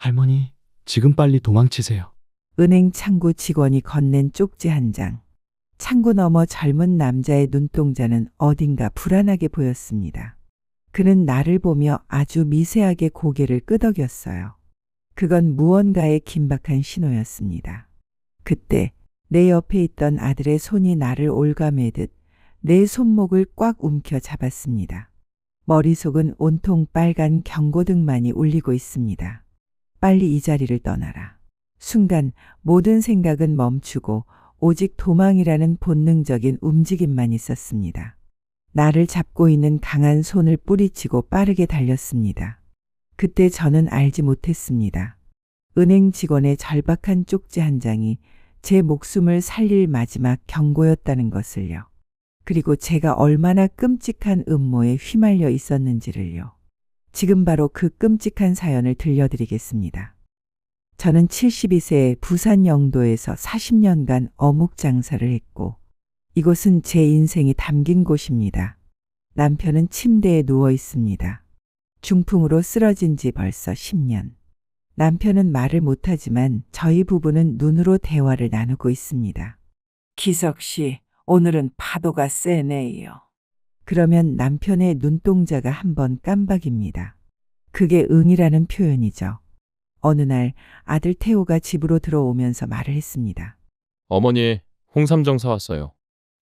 할머니, 지금 빨리 도망치세요. 은행 창구 직원이 건넨 쪽지 한 장. 창구 너머 젊은 남자의 눈동자는 어딘가 불안하게 보였습니다. 그는 나를 보며 아주 미세하게 고개를 끄덕였어요. 그건 무언가의 긴박한 신호였습니다. 그때 내 옆에 있던 아들의 손이 나를 올가매듯 내 손목을 꽉 움켜 잡았습니다. 머릿속은 온통 빨간 경고등만이 울리고 있습니다. 빨리 이 자리를 떠나라. 순간 모든 생각은 멈추고 오직 도망이라는 본능적인 움직임만 있었습니다. 나를 잡고 있는 강한 손을 뿌리치고 빠르게 달렸습니다. 그때 저는 알지 못했습니다. 은행 직원의 절박한 쪽지 한 장이 제 목숨을 살릴 마지막 경고였다는 것을요. 그리고 제가 얼마나 끔찍한 음모에 휘말려 있었는지를요. 지금 바로 그 끔찍한 사연을 들려드리겠습니다. 저는 72세에 부산 영도에서 40년간 어묵 장사를 했고 이곳은 제 인생이 담긴 곳입니다. 남편은 침대에 누워 있습니다. 중풍으로 쓰러진 지 벌써 10년. 남편은 말을 못하지만 저희 부부는 눈으로 대화를 나누고 있습니다. 기석 씨, 오늘은 파도가 세네요. 그러면 남편의 눈동자가 한번 깜박입니다. 그게 응이라는 표현이죠. 어느 날 아들 태호가 집으로 들어오면서 말을 했습니다. 어머니, 홍삼정 사왔어요.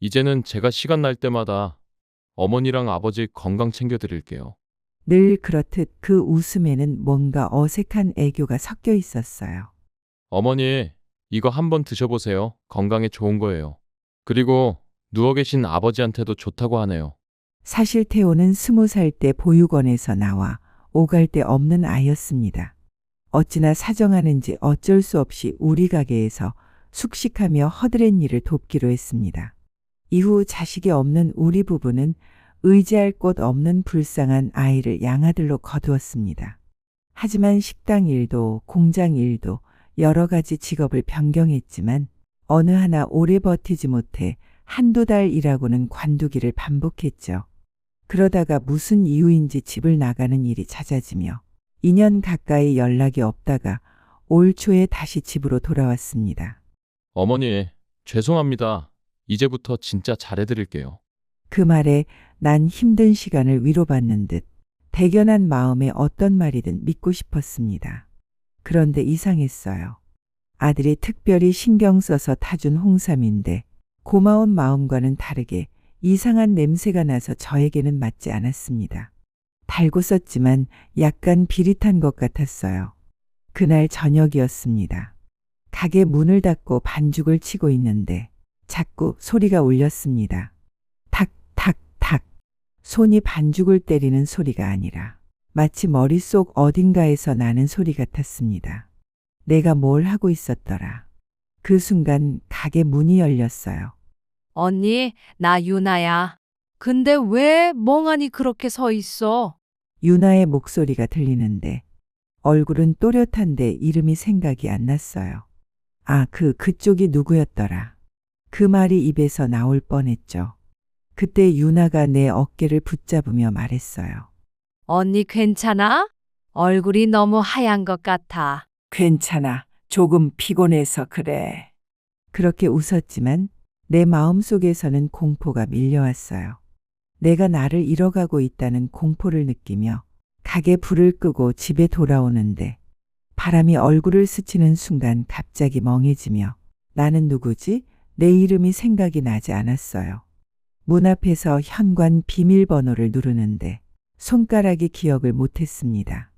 이제는 제가 시간 날 때마다 어머니랑 아버지 건강 챙겨드릴게요. 늘 그렇듯 그 웃음에는 뭔가 어색한 애교가 섞여 있었어요. 어머니, 이거 한번 드셔보세요. 건강에 좋은 거예요. 그리고 누워 계신 아버지한테도 좋다고 하네요. 사실 태호는 20살 때 보육원에서 나와 오갈 데 없는 아이였습니다. 어찌나 사정하는지 어쩔 수 없이 우리 가게에서 숙식하며 허드렛 일을 돕기로 했습니다. 이후 자식이 없는 우리 부부는 의지할 곳 없는 불쌍한 아이를 양아들로 거두었습니다. 하지만 식당 일도 공장 일도 여러 가지 직업을 변경했지만 어느 하나 오래 버티지 못해 한두 달 일하고는 관두기를 반복했죠. 그러다가 무슨 이유인지 집을 나가는 일이 잦아지며 2년 가까이 연락이 없다가 올 초에 다시 집으로 돌아왔습니다. 어머니, 죄송합니다. 이제부터 진짜 잘해드릴게요. 그 말에 난 힘든 시간을 위로받는 듯 대견한 마음에 어떤 말이든 믿고 싶었습니다. 그런데 이상했어요. 아들이 특별히 신경 써서 타준 홍삼인데 고마운 마음과는 다르게 이상한 냄새가 나서 저에게는 맞지 않았습니다. 달고 썼지만 약간 비릿한 것 같았어요. 그날 저녁이었습니다. 가게 문을 닫고 반죽을 치고 있는데 자꾸 소리가 울렸습니다. 탁, 탁, 탁. 손이 반죽을 때리는 소리가 아니라 마치 머릿속 어딘가에서 나는 소리 같았습니다. 내가 뭘 하고 있었더라. 그 순간 가게 문이 열렸어요. 언니, 나 유나야. 근데 왜 멍하니 그렇게 서 있어? 유나의 목소리가 들리는데 얼굴은 또렷한데 이름이 생각이 안 났어요. 아, 그쪽이 누구였더라. 그 말이 입에서 나올 뻔했죠. 그때 유나가 내 어깨를 붙잡으며 말했어요. 언니 괜찮아? 얼굴이 너무 하얀 것 같아. 괜찮아. 조금 피곤해서 그래. 그렇게 웃었지만 내 마음속에서는 공포가 밀려왔어요. 내가 나를 잃어가고 있다는 공포를 느끼며 가게 불을 끄고 집에 돌아오는데 바람이 얼굴을 스치는 순간 갑자기 멍해지며 나는 누구지? 내 이름이 생각이 나지 않았어요. 문 앞에서 현관 비밀번호를 누르는데 손가락이 기억을 못했습니다.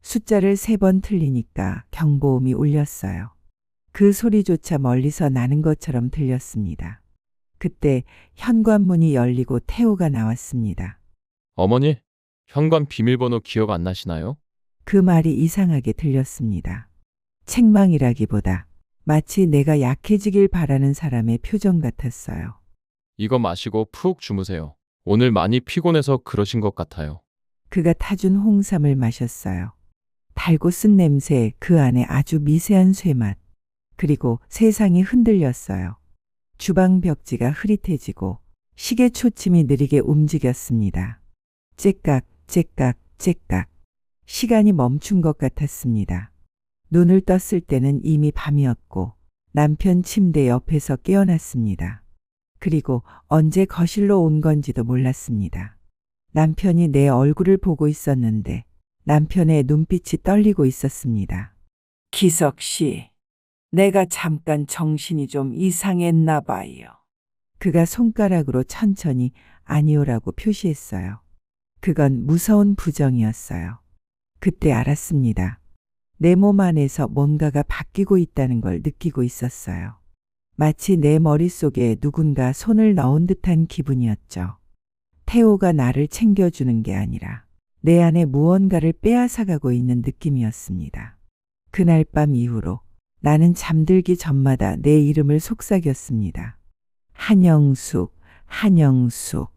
숫자를 3번 틀리니까 경보음이 울렸어요. 그 소리조차 멀리서 나는 것처럼 들렸습니다. 그때 현관문이 열리고 태호가 나왔습니다. 어머니, 현관 비밀번호 기억 안 나시나요? 그 말이 이상하게 들렸습니다. 책망이라기보다 마치 내가 약해지길 바라는 사람의 표정 같았어요. 이거 마시고 푹 주무세요. 오늘 많이 피곤해서 그러신 것 같아요. 그가 타준 홍삼을 마셨어요. 달고 쓴 냄새, 그 안에 아주 미세한 쇠맛, 그리고 세상이 흔들렸어요. 주방 벽지가 흐릿해지고 시계 초침이 느리게 움직였습니다. 째깍, 째깍, 째깍. 시간이 멈춘 것 같았습니다. 눈을 떴을 때는 이미 밤이었고 남편 침대 옆에서 깨어났습니다. 그리고 언제 거실로 온 건지도 몰랐습니다. 남편이 내 얼굴을 보고 있었는데 남편의 눈빛이 떨리고 있었습니다. 기석 씨, 내가 잠깐 정신이 좀 이상했나 봐요. 그가 손가락으로 천천히 아니오라고 표시했어요. 그건 무서운 부정이었어요. 그때 알았습니다. 내 몸 안에서 뭔가가 바뀌고 있다는 걸 느끼고 있었어요. 마치 내 머릿속에 누군가 손을 넣은 듯한 기분이었죠. 태호가 나를 챙겨주는 게 아니라 내 안에 무언가를 빼앗아가고 있는 느낌이었습니다. 그날 밤 이후로 나는 잠들기 전마다 내 이름을 속삭였습니다. 한영숙, 한영숙.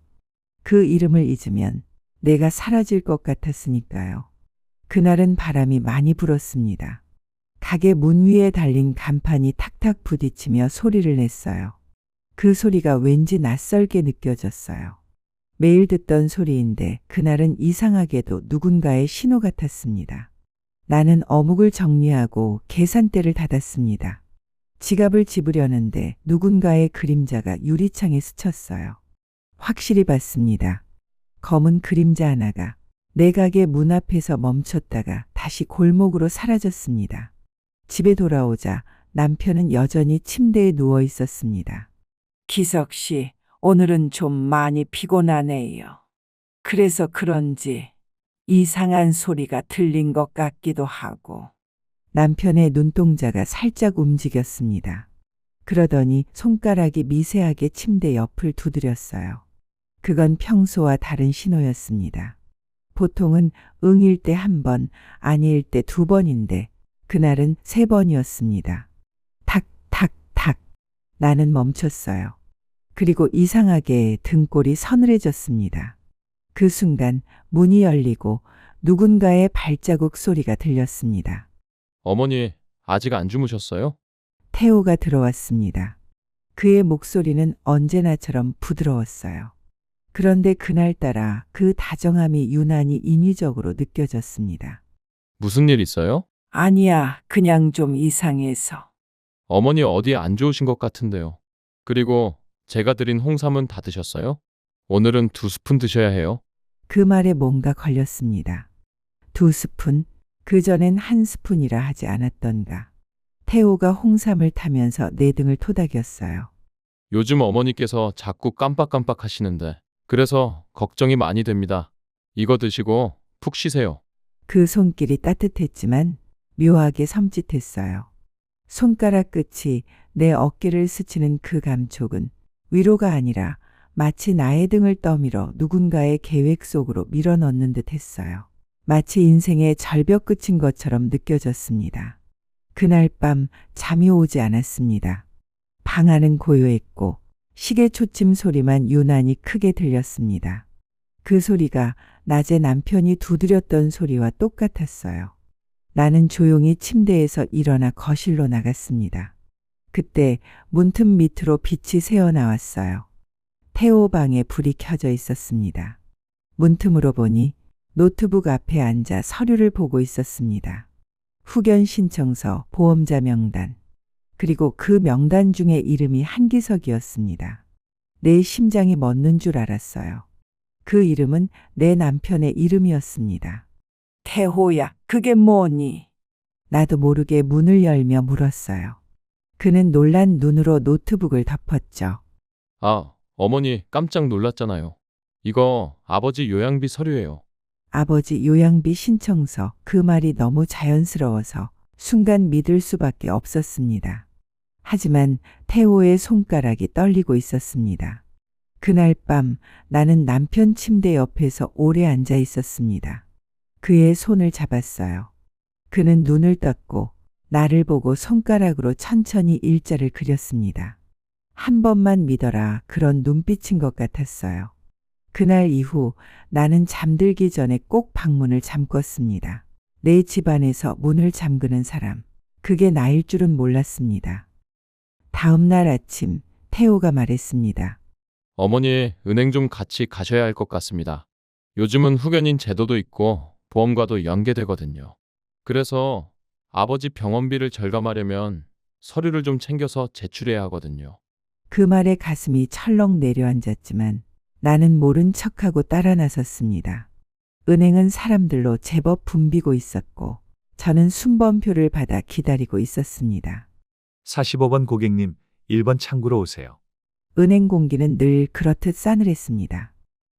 그 이름을 잊으면 내가 사라질 것 같았으니까요. 그날은 바람이 많이 불었습니다. 가게 문 위에 달린 간판이 탁탁 부딪히며 소리를 냈어요. 그 소리가 왠지 낯설게 느껴졌어요. 매일 듣던 소리인데 그날은 이상하게도 누군가의 신호 같았습니다. 나는 어묵을 정리하고 계산대를 닫았습니다. 지갑을 집으려는데 누군가의 그림자가 유리창에 스쳤어요. 확실히 봤습니다. 검은 그림자 하나가 내 가게 문 앞에서 멈췄다가 다시 골목으로 사라졌습니다. 집에 돌아오자 남편은 여전히 침대에 누워 있었습니다. 기석 씨, 오늘은 좀 많이 피곤하네요. 그래서 그런지 이상한 소리가 들린 것 같기도 하고. 남편의 눈동자가 살짝 움직였습니다. 그러더니 손가락이 미세하게 침대 옆을 두드렸어요. 그건 평소와 다른 신호였습니다. 보통은 응일 때 1번, 아니일 때 2번인데 그날은 3번이었습니다. 탁, 탁, 탁. 나는 멈췄어요. 그리고 이상하게 등골이 서늘해졌습니다. 그 순간 문이 열리고 누군가의 발자국 소리가 들렸습니다. 어머니, 아직 안 주무셨어요? 태호가 들어왔습니다. 그의 목소리는 언제나처럼 부드러웠어요. 그런데 그날따라 그 다정함이 유난히 인위적으로 느껴졌습니다. 무슨 일 있어요? 아니야, 그냥 좀 이상해서. 어머니 어디 안 좋으신 것 같은데요. 그리고 제가 드린 홍삼은 다 드셨어요? 오늘은 2스푼 드셔야 해요. 그 말에 뭔가 걸렸습니다. 2스푼, 그전엔 1스푼이라 하지 않았던가. 태호가 홍삼을 타면서 내 등을 토닥였어요. 요즘 어머니께서 자꾸 깜빡깜빡 하시는데 그래서 걱정이 많이 됩니다. 이거 드시고 푹 쉬세요. 그 손길이 따뜻했지만 묘하게 섬찟했어요. 손가락 끝이 내 어깨를 스치는 그 감촉은 위로가 아니라 마치 나의 등을 떠밀어 누군가의 계획 속으로 밀어넣는 듯 했어요. 마치 인생의 절벽 끝인 것처럼 느껴졌습니다. 그날 밤 잠이 오지 않았습니다. 방 안은 고요했고 시계 초침 소리만 유난히 크게 들렸습니다. 그 소리가 낮에 남편이 두드렸던 소리와 똑같았어요. 나는 조용히 침대에서 일어나 거실로 나갔습니다. 그때 문틈 밑으로 빛이 새어나왔어요. 태호 방에 불이 켜져 있었습니다. 문틈으로 보니 노트북 앞에 앉아 서류를 보고 있었습니다. 후견 신청서, 보험자 명단, 그리고 그 명단 중에 이름이 한기석이었습니다. 내 심장이 멎는 줄 알았어요. 그 이름은 내 남편의 이름이었습니다. 태호야, 그게 뭐니? 나도 모르게 문을 열며 물었어요. 그는 놀란 눈으로 노트북을 덮었죠. 아, 어머니 깜짝 놀랐잖아요. 이거 아버지 요양비 서류예요. 아버지 요양비 신청서, 그 말이 너무 자연스러워서 순간 믿을 수밖에 없었습니다. 하지만 태호의 손가락이 떨리고 있었습니다. 그날 밤 나는 남편 침대 옆에서 오래 앉아 있었습니다. 그의 손을 잡았어요. 그는 눈을 떴고 나를 보고 손가락으로 천천히 일자를 그렸습니다. 한 번만 믿어라, 그런 눈빛인 것 같았어요. 그날 이후 나는 잠들기 전에 꼭 방문을 잠궜습니다. 내 집안에서 문을 잠그는 사람, 그게 나일 줄은 몰랐습니다. 다음 날 아침 태호가 말했습니다. 어머니 은행 좀 같이 가셔야 할 것 같습니다. 요즘은 후견인 제도도 있고 보험과도 연계되거든요. 그래서 아버지 병원비를 절감하려면 서류를 좀 챙겨서 제출해야 하거든요. 그 말에 가슴이 철렁 내려앉았지만 나는 모른 척하고 따라 나섰습니다. 은행은 사람들로 제법 붐비고 있었고 저는 순번표를 받아 기다리고 있었습니다. 45번 고객님, 1번 창구로 오세요. 은행 공기는 늘 그렇듯 싸늘했습니다.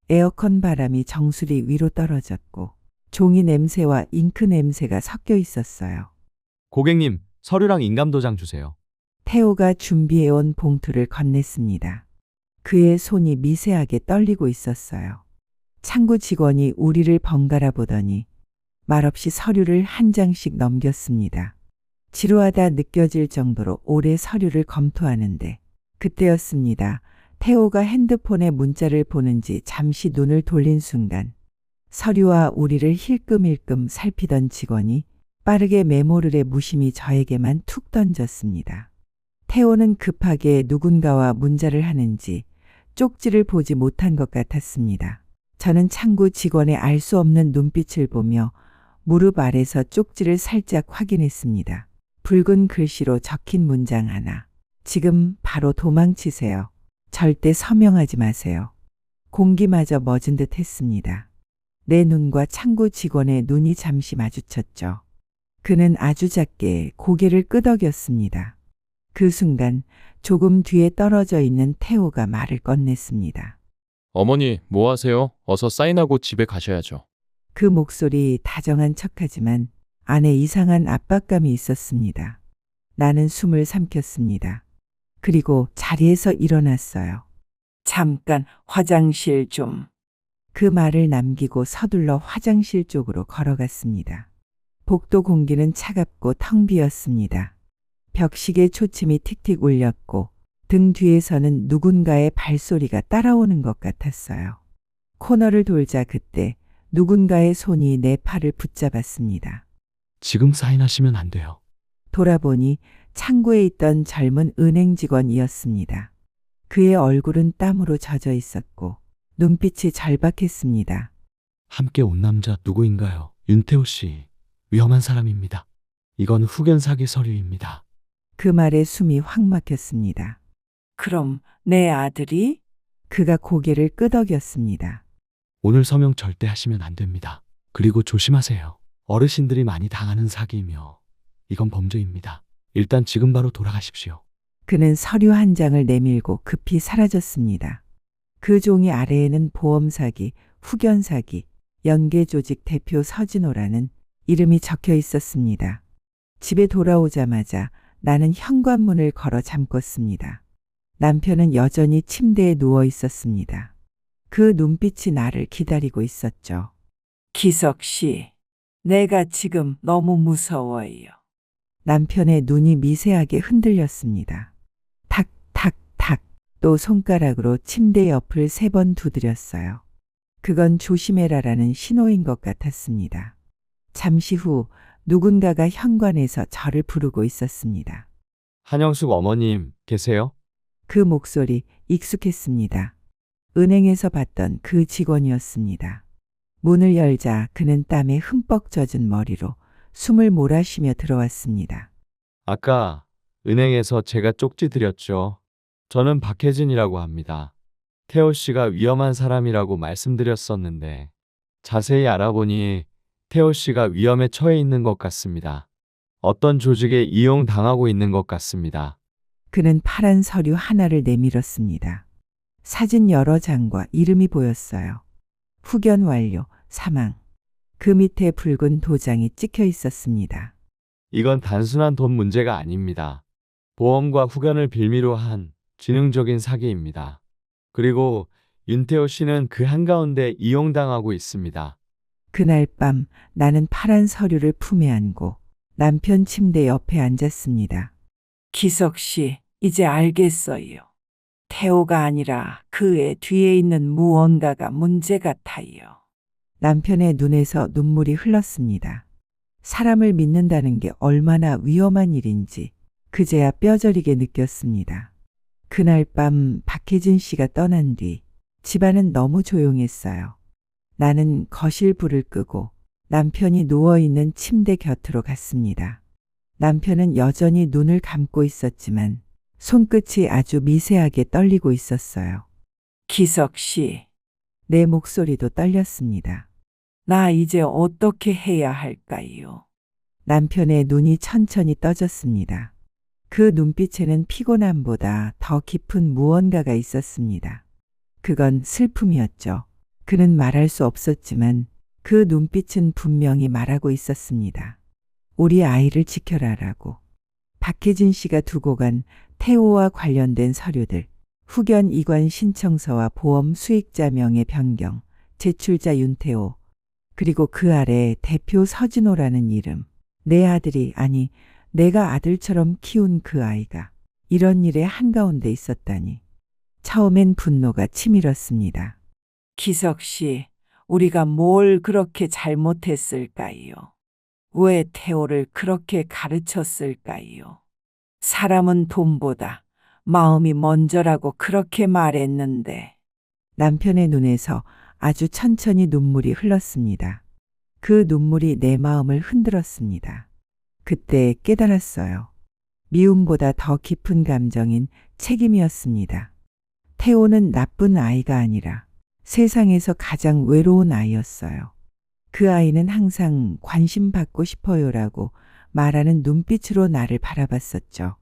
에어컨 바람이 정수리 위로 떨어졌고 종이 냄새와 잉크 냄새가 섞여 있었어요. 고객님, 서류랑 인감도장 주세요. 태호가 준비해온 봉투를 건넸습니다. 그의 손이 미세하게 떨리고 있었어요. 창구 직원이 우리를 번갈아 보더니 말없이 서류를 한 장씩 넘겼습니다. 지루하다 느껴질 정도로 오래 서류를 검토하는데 그때였습니다. 태호가 핸드폰에 문자를 보는지 잠시 눈을 돌린 순간 서류와 우리를 힐끔힐끔 살피던 직원이 빠르게 메모를에 무심히 저에게만 툭 던졌습니다. 태호는 급하게 누군가와 문자를 하는지 쪽지를 보지 못한 것 같았습니다. 저는 창구 직원의 알 수 없는 눈빛을 보며 무릎 아래서 쪽지를 살짝 확인했습니다. 붉은 글씨로 적힌 문장 하나. 지금 바로 도망치세요. 절대 서명하지 마세요. 공기마저 멎은 듯 했습니다. 내 눈과 창구 직원의 눈이 잠시 마주쳤죠. 그는 아주 작게 고개를 끄덕였습니다. 그 순간 조금 뒤에 떨어져 있는 태호가 말을 꺼냈습니다. 어머니, 뭐 하세요? 어서 사인하고 집에 가셔야죠. 그 목소리 다정한 척하지만 안에 이상한 압박감이 있었습니다. 나는 숨을 삼켰습니다. 그리고 자리에서 일어났어요. 잠깐 화장실 좀. 그 말을 남기고 서둘러 화장실 쪽으로 걸어갔습니다. 복도 공기는 차갑고 텅 비었습니다. 벽시계 초침이 틱틱 울렸고 등 뒤에서는 누군가의 발소리가 따라오는 것 같았어요. 코너를 돌자 그때 누군가의 손이 내 팔을 붙잡았습니다. 지금 사인하시면 안 돼요. 돌아보니 창구에 있던 젊은 은행 직원이었습니다. 그의 얼굴은 땀으로 젖어 있었고 눈빛이 절박했습니다. 함께 온 남자 누구인가요? 윤태호 씨, 위험한 사람입니다. 이건 후견 사기 서류입니다. 그 말에 숨이 확 막혔습니다. 그럼 내 아들이? 그가 고개를 끄덕였습니다. 오늘 서명 절대 하시면 안 됩니다. 그리고 조심하세요. 어르신들이 많이 당하는 사기이며 이건 범죄입니다. 일단 지금 바로 돌아가십시오. 그는 서류 한 장을 내밀고 급히 사라졌습니다. 그 종이 아래에는 보험 사기, 후견 사기, 연계조직 대표 서진호라는 이름이 적혀 있었습니다. 집에 돌아오자마자 나는 현관문을 걸어 잠궜습니다. 남편은 여전히 침대에 누워 있었습니다. 그 눈빛이 나를 기다리고 있었죠. 기석 씨, 내가 지금 너무 무서워요. 남편의 눈이 미세하게 흔들렸습니다. 탁, 탁, 탁. 또 손가락으로 침대 옆을 3번 두드렸어요. 그건 조심해라라는 신호인 것 같았습니다. 잠시 후 누군가가 현관에서 저를 부르고 있었습니다. 한영숙 어머님 계세요? 그 목소리 익숙했습니다. 은행에서 봤던 그 직원이었습니다. 문을 열자 그는 땀에 흠뻑 젖은 머리로 숨을 몰아쉬며 들어왔습니다. 아까 은행에서 제가 쪽지 드렸죠. 저는 박혜진이라고 합니다. 태호 씨가 위험한 사람이라고 말씀드렸었는데 자세히 알아보니 태호 씨가 위험에 처해 있는 것 같습니다. 어떤 조직에 이용당하고 있는 것 같습니다. 그는 파란 서류 하나를 내밀었습니다. 사진 여러 장과 이름이 보였어요. 후견 완료, 사망. 그 밑에 붉은 도장이 찍혀 있었습니다. 이건 단순한 돈 문제가 아닙니다. 보험과 후견을 빌미로 한 지능적인 사기입니다. 그리고 윤태호 씨는 그 한가운데 이용당하고 있습니다. 그날 밤 나는 파란 서류를 품에 안고 남편 침대 옆에 앉았습니다. 기석 씨, 이제 알겠어요. 태호가 아니라 그의 뒤에 있는 무언가가 문제 같아요. 남편의 눈에서 눈물이 흘렀습니다. 사람을 믿는다는 게 얼마나 위험한 일인지 그제야 뼈저리게 느꼈습니다. 그날 밤 박혜진 씨가 떠난 뒤 집안은 너무 조용했어요. 나는 거실 불을 끄고 남편이 누워있는 침대 곁으로 갔습니다. 남편은 여전히 눈을 감고 있었지만 손끝이 아주 미세하게 떨리고 있었어요. 기석 씨, 내 목소리도 떨렸습니다. 나 이제 어떻게 해야 할까요? 남편의 눈이 천천히 떠졌습니다. 그 눈빛에는 피곤함보다 더 깊은 무언가가 있었습니다. 그건 슬픔이었죠. 그는 말할 수 없었지만 그 눈빛은 분명히 말하고 있었습니다. 우리 아이를 지켜라라고. 박혜진 씨가 두고 간 태호와 관련된 서류들, 후견 이관 신청서와 보험 수익자 명의 변경, 제출자 윤태호, 그리고 그 아래 대표 서진호라는 이름. 내 아들이, 아니 내가 아들처럼 키운 그 아이가 이런 일에 한가운데 있었다니. 처음엔 분노가 치밀었습니다. 기석 씨, 우리가 뭘 그렇게 잘못했을까요? 왜 태호를 그렇게 가르쳤을까요? 사람은 돈보다 마음이 먼저라고 그렇게 말했는데. 남편의 눈에서 아주 천천히 눈물이 흘렀습니다. 그 눈물이 내 마음을 흔들었습니다. 그때 깨달았어요. 미움보다 더 깊은 감정인 책임이었습니다. 태호는 나쁜 아이가 아니라 세상에서 가장 외로운 아이였어요. 그 아이는 항상 관심 받고 싶어요라고 말하는 눈빛으로 나를 바라봤었죠.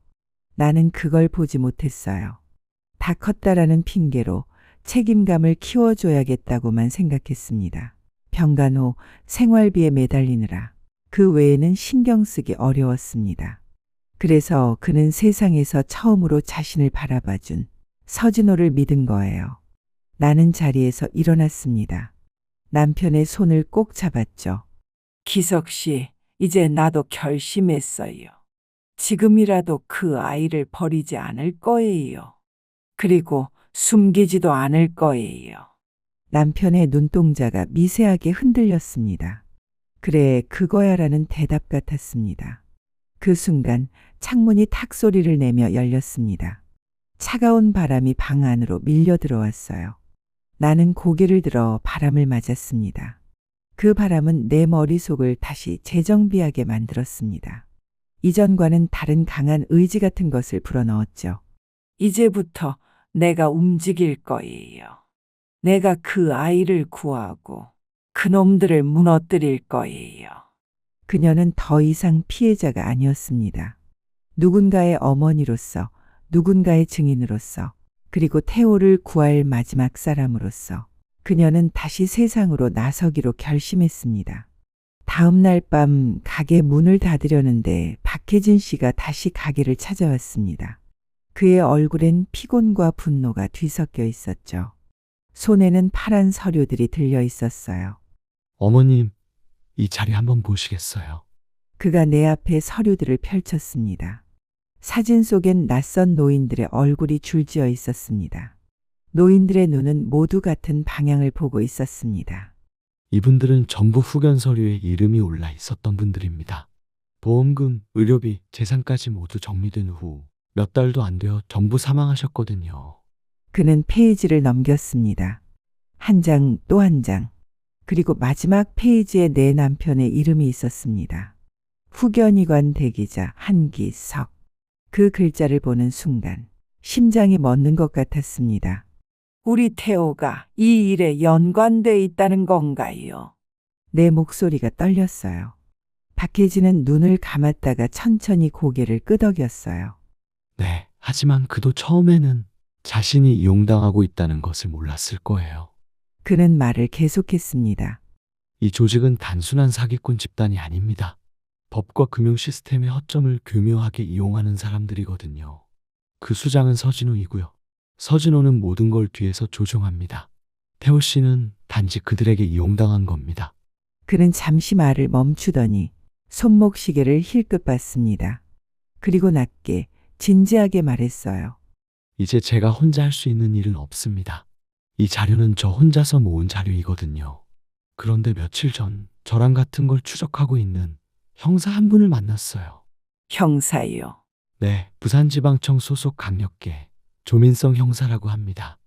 나는 그걸 보지 못했어요. 다 컸다라는 핑계로 책임감을 키워줘야겠다고만 생각했습니다. 병간 후 생활비에 매달리느라 그 외에는 신경 쓰기 어려웠습니다. 그래서 그는 세상에서 처음으로 자신을 바라봐준 서진호를 믿은 거예요. 나는 자리에서 일어났습니다. 남편의 손을 꼭 잡았죠. 기석 씨, 이제 나도 결심했어요. 지금이라도 그 아이를 버리지 않을 거예요. 그리고 숨기지도 않을 거예요. 남편의 눈동자가 미세하게 흔들렸습니다. 그래, 그거야라는 대답 같았습니다. 그 순간 창문이 탁 소리를 내며 열렸습니다. 차가운 바람이 방 안으로 밀려 들어왔어요. 나는 고개를 들어 바람을 맞았습니다. 그 바람은 내 머릿속을 다시 재정비하게 만들었습니다. 이전과는 다른 강한 의지 같은 것을 불어넣었죠. 이제부터 내가 움직일 거예요. 내가 그 아이를 구하고 그놈들을 무너뜨릴 거예요. 그녀는 더 이상 피해자가 아니었습니다. 누군가의 어머니로서, 누군가의 증인으로서, 그리고 태호를 구할 마지막 사람으로서 그녀는 다시 세상으로 나서기로 결심했습니다. 다음 날 밤 가게 문을 닫으려는데 박혜진 씨가 다시 가게를 찾아왔습니다. 그의 얼굴엔 피곤과 분노가 뒤섞여 있었죠. 손에는 파란 서류들이 들려 있었어요. 어머님, 이 자리 한번 보시겠어요? 그가 내 앞에 서류들을 펼쳤습니다. 사진 속엔 낯선 노인들의 얼굴이 줄지어 있었습니다. 노인들의 눈은 모두 같은 방향을 보고 있었습니다. 이분들은 전부 후견 서류에 이름이 올라 있었던 분들입니다. 보험금, 의료비, 재산까지 모두 정리된 후 몇 달도 안 되어 전부 사망하셨거든요. 그는 페이지를 넘겼습니다. 한 장 또 한 장. 그리고 마지막 페이지에 내 남편의 이름이 있었습니다. 후견이관 대기자 한기석. 그 글자를 보는 순간 심장이 멎는 것 같았습니다. 우리 태호가 이 일에 연관돼 있다는 건가요? 내 목소리가 떨렸어요. 박혜진은 눈을 감았다가 천천히 고개를 끄덕였어요. 네, 하지만 그도 처음에는 자신이 이용당하고 있다는 것을 몰랐을 거예요. 그는 말을 계속했습니다. 이 조직은 단순한 사기꾼 집단이 아닙니다. 법과 금융 시스템의 허점을 교묘하게 이용하는 사람들이거든요. 그 수장은 서진호이고요. 서진호는 모든 걸 뒤에서 조종합니다. 태호 씨는 단지 그들에게 이용당한 겁니다. 그는 잠시 말을 멈추더니 손목 시계를 힐끗 봤습니다. 그리고 낮게 진지하게 말했어요. 이제 제가 혼자 할 수 있는 일은 없습니다. 이 자료는 저 혼자서 모은 자료이거든요. 그런데 며칠 전 저랑 같은 걸 추적하고 있는 형사 한 분을 만났어요. 형사요. 네, 부산지방청 소속 강력계 조민성 형사라고 합니다.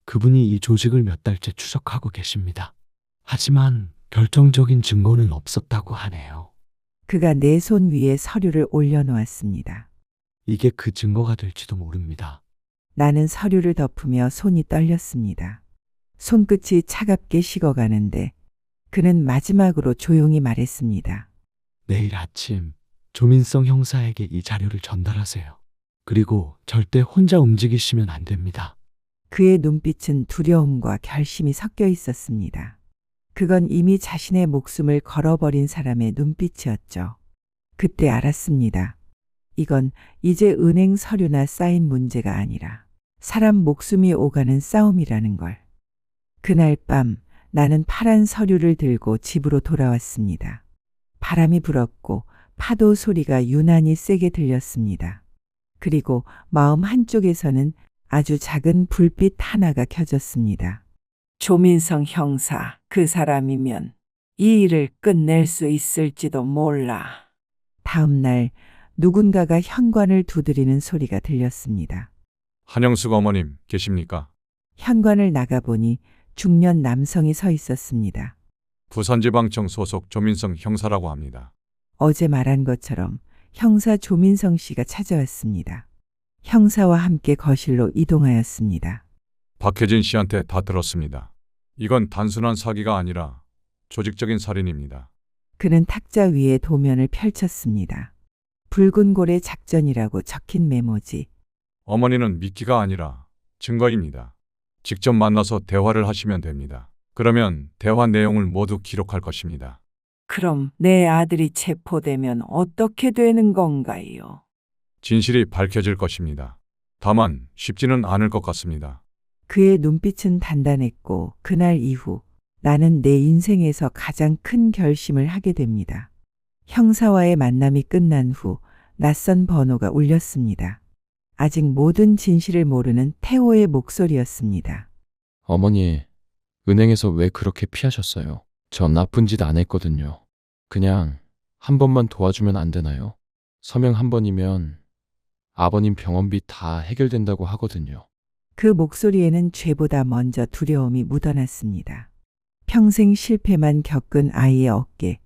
그분이 이 조직을 몇 달째 추적하고 계십니다. 하지만 결정적인 증거는 없었다고 하네요. 그가 내 손 위에 서류를 올려놓았습니다. 이게 그 증거가 될지도 모릅니다. 나는 서류를 덮으며 손이 떨렸습니다. 손끝이 차갑게 식어가는데 그는 마지막으로 조용히 말했습니다. 내일 아침 조민성 형사에게 이 자료를 전달하세요. 그리고 절대 혼자 움직이시면 안 됩니다. 그의 눈빛은 두려움과 결심이 섞여 있었습니다. 그건 이미 자신의 목숨을 걸어버린 사람의 눈빛이었죠. 그때 알았습니다. 이건 이제 은행 서류나 쌓인 문제가 아니라 사람 목숨이 오가는 싸움이라는 걸. 그날 밤 나는 파란 서류를 들고 집으로 돌아왔습니다. 바람이 불었고 파도 소리가 유난히 세게 들렸습니다. 그리고 마음 한쪽에서는 아주 작은 불빛 하나가 켜졌습니다. 조민성 형사, 그 사람이면 이 일을 끝낼 수 있을지도 몰라. 다음 날 누군가가 현관을 두드리는 소리가 들렸습니다. 한영숙 어머님 계십니까? 현관을 나가보니 중년 남성이 서 있었습니다. 부산지방청 소속 조민성 형사라고 합니다. 어제 말한 것처럼 형사 조민성 씨가 찾아왔습니다. 형사와 함께 거실로 이동하였습니다. 박혜진 씨한테 다 들었습니다. 이건 단순한 사기가 아니라 조직적인 살인입니다. 그는 탁자 위에 도면을 펼쳤습니다. 붉은 고래 작전이라고 적힌 메모지. 어머니는 미끼가 아니라 증거입니다. 직접 만나서 대화를 하시면 됩니다. 그러면 대화 내용을 모두 기록할 것입니다. 그럼 내 아들이 체포되면 어떻게 되는 건가요? 진실이 밝혀질 것입니다. 다만 쉽지는 않을 것 같습니다. 그의 눈빛은 단단했고 그날 이후 나는 내 인생에서 가장 큰 결심을 하게 됩니다. 형사와의 만남이 끝난 후 낯선 번호가 울렸습니다. 아직 모든 진실을 모르는 태호의 목소리였습니다. 어머니, 은행에서 왜 그렇게 피하셨어요? 저 나쁜 짓 안 했거든요. 그냥 한 번만 도와주면 안 되나요? 서명 한 번이면 아버님 병원비 다 해결된다고 하거든요. 그 목소리에는 죄보다 먼저 두려움이 묻어났습니다. 평생 실패만 겪은 아이의 어깨.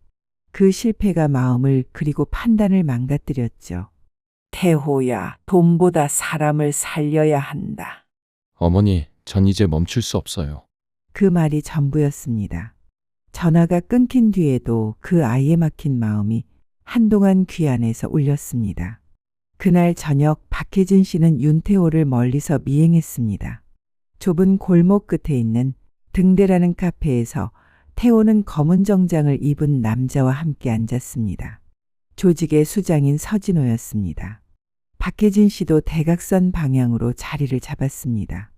그 실패가 마음을 그리고 판단을 망가뜨렸죠. 태호야, 돈보다 사람을 살려야 한다. 어머니, 전 이제 멈출 수 없어요. 그 말이 전부였습니다. 전화가 끊긴 뒤에도 그 아이에 막힌 마음이 한동안 귀 안에서 울렸습니다. 그날 저녁 박혜진 씨는 윤태호를 멀리서 미행했습니다. 좁은 골목 끝에 있는 등대라는 카페에서 태호는 검은 정장을 입은 남자와 함께 앉았습니다. 조직의 수장인 서진호였습니다. 박혜진 씨도 대각선 방향으로 자리를 잡았습니다.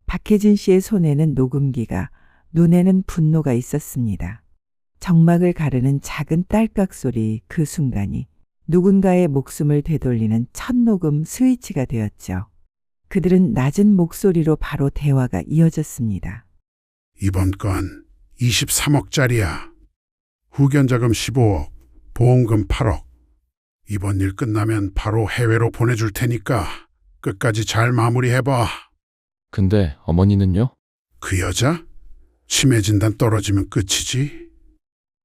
박혜진 씨의 손에는 녹음기가, 눈에는 분노가 있었습니다. 정막을 가르는 작은 딸깍 소리, 그 순간이 누군가의 목숨을 되돌리는 첫 녹음 스위치가 되었죠. 그들은 낮은 목소리로 바로 대화가 이어졌습니다. 이번 건 23억짜리야. 후견자금 15억, 보험금 8억. 이번 일 끝나면 바로 해외로 보내줄 테니까 끝까지 잘 마무리해봐. 근데 어머니는요? 그 여자? 치매 진단 떨어지면 끝이지.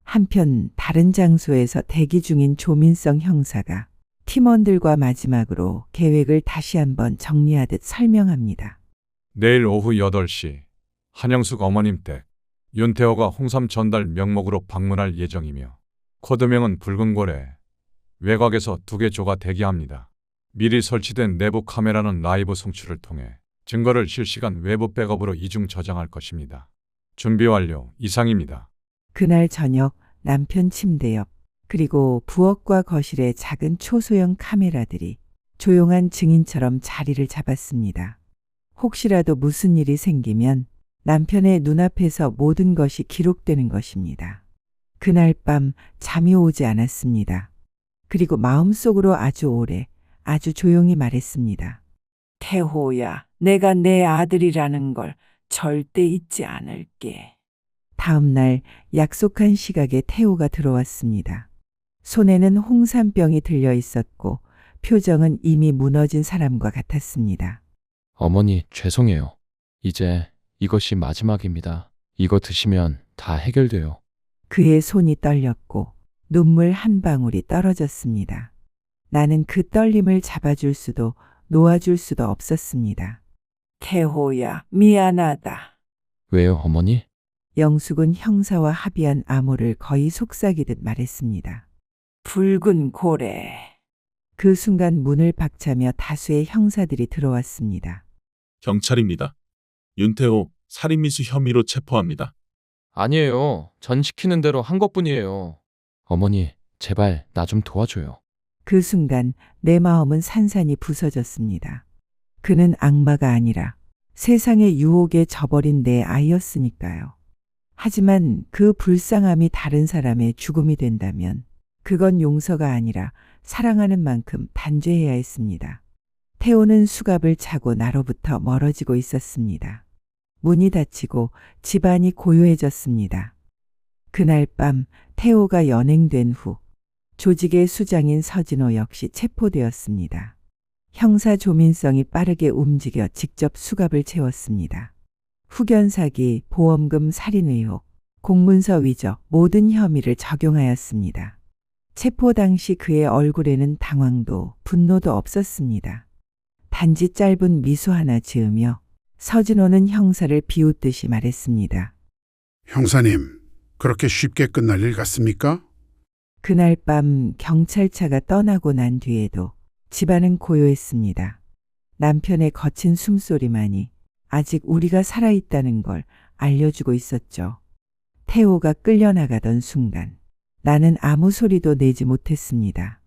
한편 다른 장소에서 대기 중인 조민성 형사가 팀원들과 마지막으로 계획을 다시 한번 정리하듯 설명합니다. 내일 오후 8시 한영숙 어머님 댁 윤태호가 홍삼 전달 명목으로 방문할 예정이며 코드명은 붉은 고래. 외곽에서 2개 조가 대기합니다. 미리 설치된 내부 카메라는 라이브 송출을 통해 증거를 실시간 외부 백업으로 이중 저장할 것입니다. 준비 완료. 이상입니다. 그날 저녁 남편 침대 옆 그리고 부엌과 거실의 작은 초소형 카메라들이 조용한 증인처럼 자리를 잡았습니다. 혹시라도 무슨 일이 생기면 남편의 눈앞에서 모든 것이 기록되는 것입니다. 그날 밤 잠이 오지 않았습니다. 그리고 마음속으로 아주 오래, 아주 조용히 말했습니다. 태호야, 내가 내 아들이라는 걸 절대 잊지 않을게. 다음 날 약속한 시각에 태호가 들어왔습니다. 손에는 홍삼병이 들려 있었고 표정은 이미 무너진 사람과 같았습니다. 어머니, 죄송해요. 이제 이것이 마지막입니다. 이거 드시면 다 해결돼요. 그의 손이 떨렸고 눈물 한 방울이 떨어졌습니다. 나는 그 떨림을 잡아줄 수도 놓아줄 수도 없었습니다. 태호야, 미안하다. 왜요, 어머니? 영숙은 형사와 합의한 암호를 거의 속삭이듯 말했습니다. 붉은 고래. 그 순간 문을 박차며 다수의 형사들이 들어왔습니다. 경찰입니다. 윤태호 살인미수 혐의로 체포합니다. 아니에요. 전 시키는 대로 한 것뿐이에요. 어머니, 제발 나 좀 도와줘요. 그 순간 내 마음은 산산이 부서졌습니다. 그는 악마가 아니라 세상의 유혹에 져버린 내 아이였으니까요. 하지만 그 불쌍함이 다른 사람의 죽음이 된다면 그건 용서가 아니라 사랑하는 만큼 단죄해야 했습니다. 태호는 수갑을 차고 나로부터 멀어지고 있었습니다. 문이 닫히고 집안이 고요해졌습니다. 그날 밤 태호가 연행된 후 조직의 수장인 서진호 역시 체포되었습니다. 형사 조민성이 빠르게 움직여 직접 수갑을 채웠습니다. 후견 사기, 보험금 살인 의혹, 공문서 위조 모든 혐의를 적용하였습니다. 체포 당시 그의 얼굴에는 당황도 분노도 없었습니다. 단지 짧은 미소 하나 지으며 서진호는 형사를 비웃듯이 말했습니다. 형사님, 그렇게 쉽게 끝날 일 같습니까? 그날 밤 경찰차가 떠나고 난 뒤에도 집안은 고요했습니다. 남편의 거친 숨소리만이 아직 우리가 살아있다는 걸 알려주고 있었죠. 태호가 끌려나가던 순간 나는 아무 소리도 내지 못했습니다.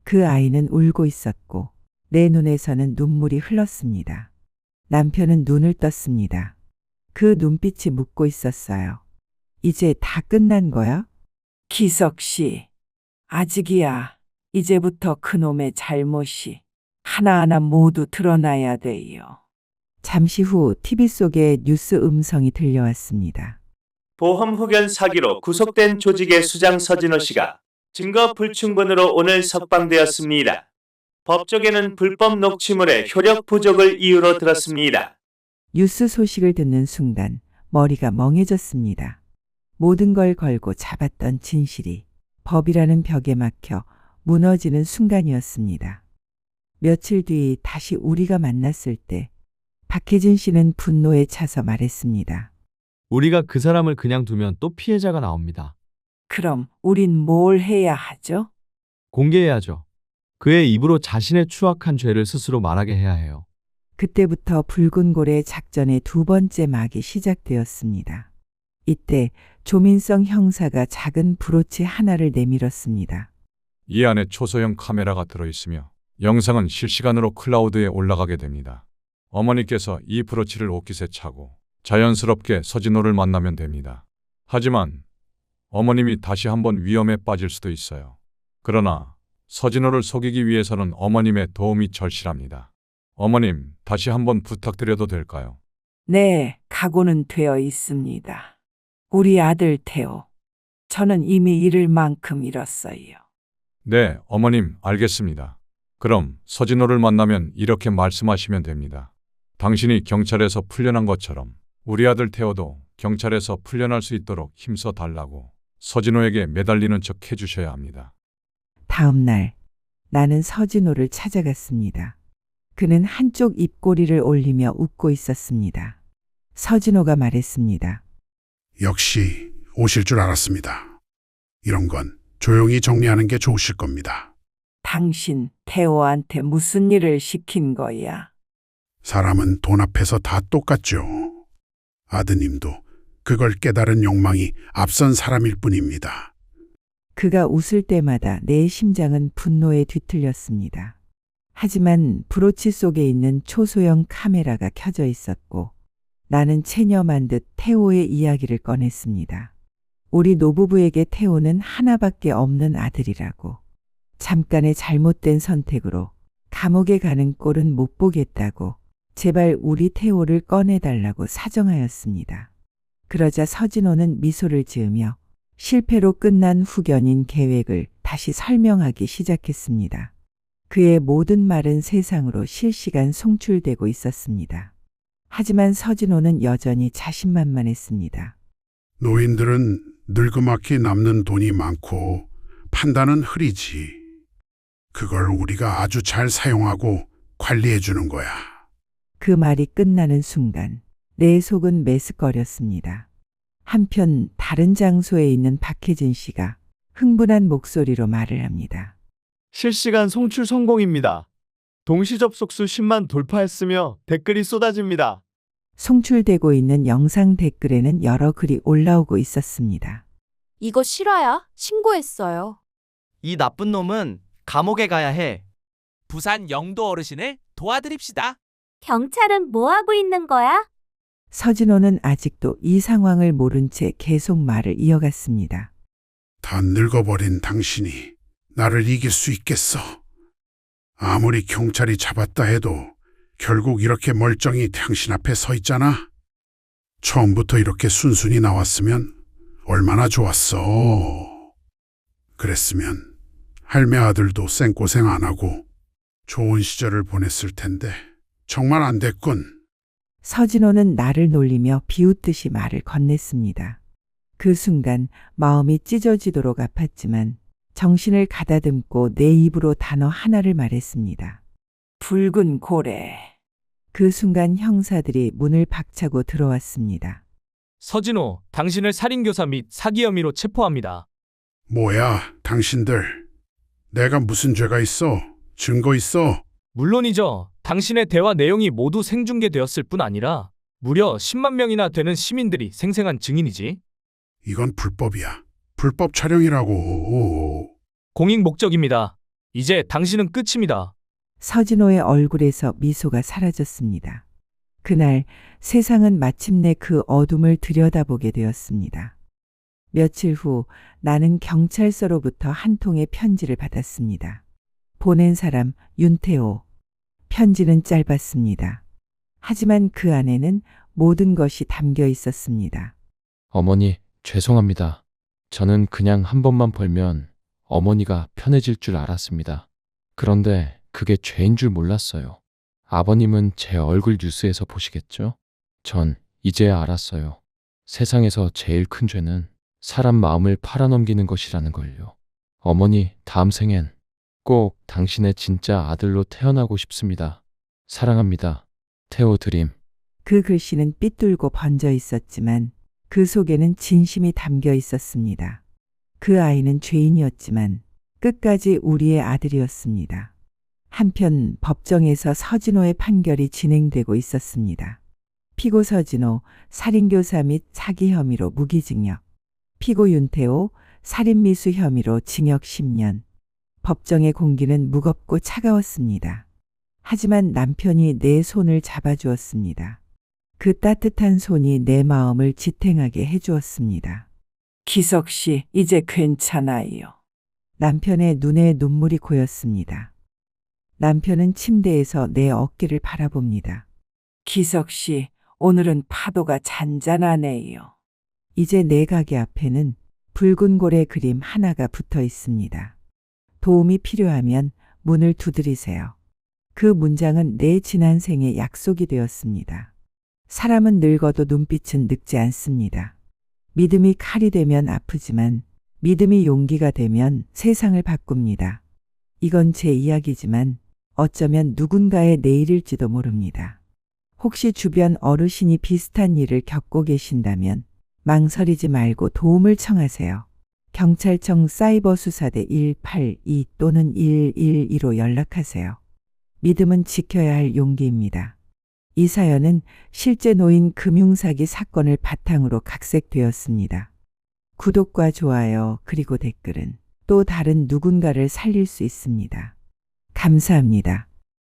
그 아이는 울고 있었고 내 눈에서는 눈물이 흘렀습니다. 남편은 눈을 떴습니다. 그 눈빛이 묻고 있었어요. 이제 다 끝난 거야? 기석 씨, 아직이야. 이제부터 그놈의 잘못이 하나하나 모두 드러나야 돼요. 잠시 후 TV 속에 뉴스 음성이 들려왔습니다. 보험 후견 사기로 구속된 조직의 수장 서진호 씨가 증거 불충분으로 오늘 석방되었습니다. 법조계는 불법 녹취물의 효력 부족을 이유로 들었습니다. 뉴스 소식을 듣는 순간 머리가 멍해졌습니다. 모든 걸 걸고 잡았던 진실이 법이라는 벽에 막혀 무너지는 순간이었습니다. 며칠 뒤 다시 우리가 만났을 때 박혜진 씨는 분노에 차서 말했습니다. 우리가 그 사람을 그냥 두면 또 피해자가 나옵니다. 그럼 우린 뭘 해야 하죠? 공개해야죠. 그의 입으로 자신의 추악한 죄를 스스로 말하게 해야 해요. 그때부터 붉은 고래 작전의 두 번째 막이 시작되었습니다. 이때 조민성 형사가 작은 브로치 하나를 내밀었습니다. 이 안에 초소형 카메라가 들어있으며 영상은 실시간으로 클라우드에 올라가게 됩니다. 어머니께서 이 브로치를 옷깃에 차고 자연스럽게 서진호를 만나면 됩니다. 하지만 어머님이 다시 한번 위험에 빠질 수도 있어요. 그러나 서진호를 속이기 위해서는 어머님의 도움이 절실합니다. 어머님, 다시 한번 부탁드려도 될까요? 네, 각오는 되어 있습니다. 우리 아들 태호. 저는 이미 잃을 만큼 잃었어요. 네, 어머님, 알겠습니다. 그럼 서진호를 만나면 이렇게 말씀하시면 됩니다. 당신이 경찰에서 풀려난 것처럼 우리 아들 태호도 경찰에서 풀려날 수 있도록 힘써 달라고 서진호에게 매달리는 척 해주셔야 합니다. 다음 날 나는 서진호를 찾아갔습니다. 그는 한쪽 입꼬리를 올리며 웃고 있었습니다. 서진호가 말했습니다. 역시 오실 줄 알았습니다. 이런 건 조용히 정리하는 게 좋으실 겁니다. 당신 태호한테 무슨 일을 시킨 거야? 사람은 돈 앞에서 다 똑같죠. 아드님도 그걸 깨달은 욕망이 앞선 사람일 뿐입니다. 그가 웃을 때마다 내 심장은 분노에 뒤틀렸습니다. 하지만 브로치 속에 있는 초소형 카메라가 켜져 있었고 나는 체념한 듯 태호의 이야기를 꺼냈습니다. 우리 노부부에게 태호는 하나밖에 없는 아들이라고. 잠깐의 잘못된 선택으로 감옥에 가는 꼴은 못 보겠다고 제발 우리 태호를 꺼내달라고 사정하였습니다. 그러자 서진호는 미소를 지으며 실패로 끝난 후견인 계획을 다시 설명하기 시작했습니다. 그의 모든 말은 세상으로 실시간 송출되고 있었습니다. 하지만 서진호는 여전히 자신만만했습니다. 노인들은 늙음악히 남는 돈이 많고 판단은 흐리지. 그걸 우리가 아주 잘 사용하고 관리해 주는 거야. 그 말이 끝나는 순간 내 속은 메스꺼렸습니다. 한편 다른 장소에 있는 박혜진 씨가 흥분한 목소리로 말을 합니다. 실시간 송출 성공입니다. 동시 접속수 10만 돌파했으며 댓글이 쏟아집니다. 송출되고 있는 영상 댓글에는 여러 글이 올라오고 있었습니다. 이거 실화야? 신고했어요. 이 나쁜 놈은 감옥에 가야 해. 부산 영도 어르신을 도와드립시다. 경찰은 뭐 하고 있는 거야? 서진호는 아직도 이 상황을 모른 채 계속 말을 이어갔습니다. 다 늙어버린 당신이 나를 이길 수 있겠어. 아무리 경찰이 잡았다 해도 결국 이렇게 멀쩡히 당신 앞에 서 있잖아. 처음부터 이렇게 순순히 나왔으면 얼마나 좋았어. 그랬으면 할매 아들도 생고생 안 하고 좋은 시절을 보냈을 텐데 정말 안 됐군. 서진호는 나를 놀리며 비웃듯이 말을 건넸습니다. 그 순간 마음이 찢어지도록 아팠지만 정신을 가다듬고 내 입으로 단어 하나를 말했습니다. 붉은 고래. 그 순간 형사들이 문을 박차고 들어왔습니다. 서진호, 당신을 살인교사 및 사기 혐의로 체포합니다. 뭐야, 당신들. 내가 무슨 죄가 있어? 증거 있어? 물론이죠. 당신의 대화 내용이 모두 생중계되었을 뿐 아니라 무려 10만 명이나 되는 시민들이 생생한 증인이지. 이건 불법이야. 불법 촬영이라고. 공익 목적입니다. 이제 당신은 끝입니다. 서진호의 얼굴에서 미소가 사라졌습니다. 그날 세상은 마침내 그 어둠을 들여다보게 되었습니다. 며칠 후 나는 경찰서로부터 한 통의 편지를 받았습니다. 보낸 사람 윤태호. 편지는 짧았습니다. 하지만 그 안에는 모든 것이 담겨 있었습니다. 어머니, 죄송합니다. 저는 그냥 한 번만 벌면 어머니가 편해질 줄 알았습니다. 그런데 그게 죄인 줄 몰랐어요. 아버님은 제 얼굴 뉴스에서 보시겠죠? 전 이제야 알았어요. 세상에서 제일 큰 죄는 사람 마음을 팔아넘기는 것이라는 걸요. 어머니, 다음 생엔 꼭 당신의 진짜 아들로 태어나고 싶습니다. 사랑합니다. 태호 드림. 그 글씨는 삐뚤고 번져 있었지만 그 속에는 진심이 담겨 있었습니다. 그 아이는 죄인이었지만 끝까지 우리의 아들이었습니다. 한편 법정에서 서진호의 판결이 진행되고 있었습니다. 피고 서진호, 살인교사 및 사기 혐의로 무기징역. 피고 윤태호, 살인미수 혐의로 징역 10년. 법정의 공기는 무겁고 차가웠습니다. 하지만 남편이 내 손을 잡아주었습니다. 그 따뜻한 손이 내 마음을 지탱하게 해주었습니다. 기석 씨, 이제 괜찮아요. 남편의 눈에 눈물이 고였습니다. 남편은 침대에서 내 어깨를 바라봅니다. 기석 씨, 오늘은 파도가 잔잔하네요. 이제 내 가게 앞에는 붉은 고래 그림 하나가 붙어 있습니다. 도움이 필요하면 문을 두드리세요. 그 문장은 내 지난 생의 약속이 되었습니다. 사람은 늙어도 눈빛은 늙지 않습니다. 믿음이 칼이 되면 아프지만 믿음이 용기가 되면 세상을 바꿉니다. 이건 제 이야기지만 어쩌면 누군가의 내일일지도 모릅니다. 혹시 주변 어르신이 비슷한 일을 겪고 계신다면 망설이지 말고 도움을 청하세요. 경찰청 사이버수사대 182 또는 112로 연락하세요. 믿음은 지켜야 할 용기입니다. 이 사연은 실제 노인 금융사기 사건을 바탕으로 각색되었습니다. 구독과 좋아요 그리고 댓글은 또 다른 누군가를 살릴 수 있습니다. 감사합니다.